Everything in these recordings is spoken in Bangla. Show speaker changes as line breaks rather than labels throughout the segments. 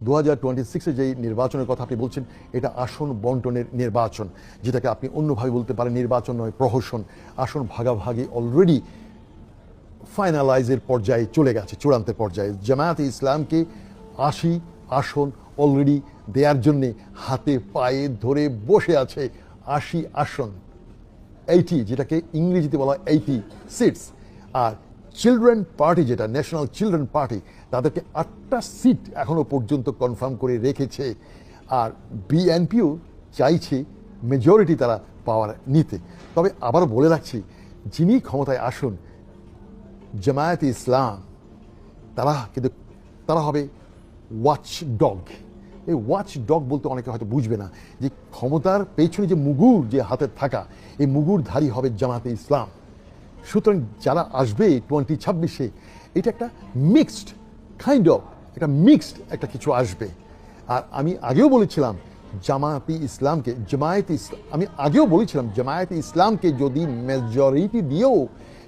2026-এ যেই নির্বাচনের কথা আপনি বলছেন, এটা আসন বন্টনের নির্বাচন, যেটাকে আপনি অন্যভাবে বলতে পারেন নির্বাচন নয়, প্রহসন। আসন ভাগাভাগি অলরেডি ফাইনালাইজের পর্যায়ে চলে গেছে, চূড়ান্ত পর্যায়ে। জামায়াতে ইসলামকে 80 আসন অলরেডি দেওয়ার জন্যে হাতে পায়ে ধরে বসে আছে। 80 আসন, 80, যেটাকে ইংরেজিতে বলা 80 সিটস। আর চিলড্রেন পার্টি, যেটা ন্যাশনাল চিলড্রেন পার্টি, তাদেরকে 8টা সিট এখনো পর্যন্ত কনফার্ম করে রেখেছে। আর বিএনপিও চাইছে মেজরিটি তারা পাওয়ার নিতে। তবে আবার বলে রাখছি, যিনি ক্ষমতায় আসুন, জামায়াতে ইসলাম, তারা হবে ওয়াচ ডগ। এই ওয়াচ ডগ বলতে অনেকে হয়তো বুঝবে না যে ক্ষমতার পেছনে যে মুগুর যে হাতে থাকা, এই মুগুরধারী হবে জামায়াতে ইসলাম। সুতরাং যারা আসবে 2026-এ, এটা একটা মিক্সড একটা কিছু আসবে। আর আমি আগেও বলেছিলাম জামায়াতে ইসলামকে যদি মেজরিটি দিয়েও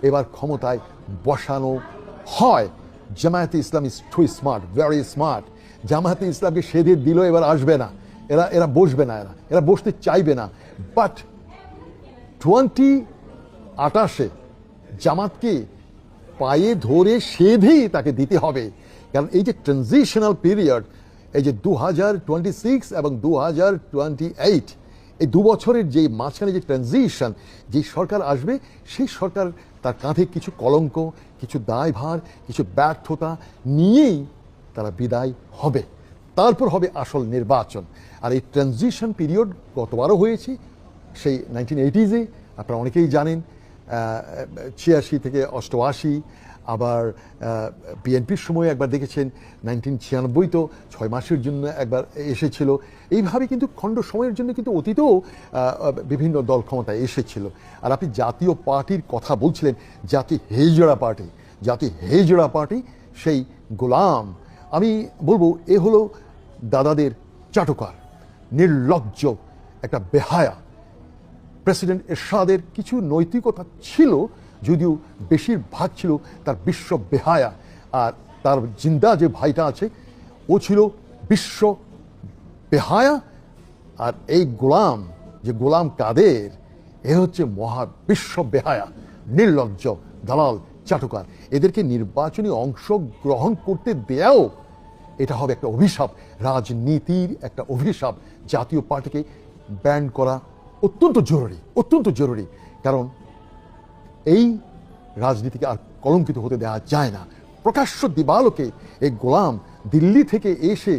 এবার ক্ষমতায় বসানো হয়, Jamaat-e Islam is too smart, very smart. জামায়াতে ইসলামকে সেধে দিল এবার আসবে না, এরা বসবে না, এরা বসতে চাইবে না। বাট 2028-এ জামাতকে পায়ে ধরে সেধেই তাকে দিতে হবে। কারণ এই যে ট্রানজিশনাল পিরিয়ড, এই যে 2026 এবং 2028, এই 2 বছরের যে মাঝখানে যে ট্রানজিশন, যে সরকার আসবে, সেই সরকার তার কাঁধে কিছু কলঙ্ক, কিছু দায়ভার, কিছু ব্যর্থতা নিয়েই তারা বিদায় হবে। তারপর হবে আসল নির্বাচন। আর এই ট্রানজিশন পিরিয়ড গতবারও হয়েছে, সেই 1980-এ, আপনারা অনেকেই জানেন। 86 থেকে 88, আবার বিএনপির সময় একবার দেখেছেন 1996, তো 6 মাসের জন্য একবার এসেছিল। এইভাবে কিন্তু খণ্ড সময়ের জন্য কিন্তু অতীতেও বিভিন্ন দল ক্ষমতায় এসেছিল। আর আপনি জাতীয় পার্টির কথা বলছিলেন, জাতীয় হেজড়া পার্টি, সেই গোলাম, আমি বলবো এ হলো দাদাদের চাটুকার, নির্লজ্জ একটা বেহায়া। প্রেসিডেন্ট এরশাদের কিছু নৈতিকতা ছিল, যদিও বেশিরভাগ ছিল তার বিশ্ব বেহায়া। আর তার জিন্দা যে ভাইটা আছে, ও ছিল বিশ্ব বেহায়া। আর এই গোলাম কাদের, এ হচ্ছে মহা বিশ্ব বেহায়া, নির্লজ্জ, দালাল, চাটুকার। এদেরকে নির্বাচনী অংশগ্রহণ করতে দেয়াও এটা হবে একটা অভিশাপ, রাজনীতির একটা অভিশাপ। জাতীয় পার্টিকে ব্যান করা অত্যন্ত জরুরি। কারণ এই রাজনীতিকে আর কলঙ্কিত হতে দেওয়া যায় না। প্রকাশ্য দিবালোকে এই গোলাম দিল্লি থেকে এসে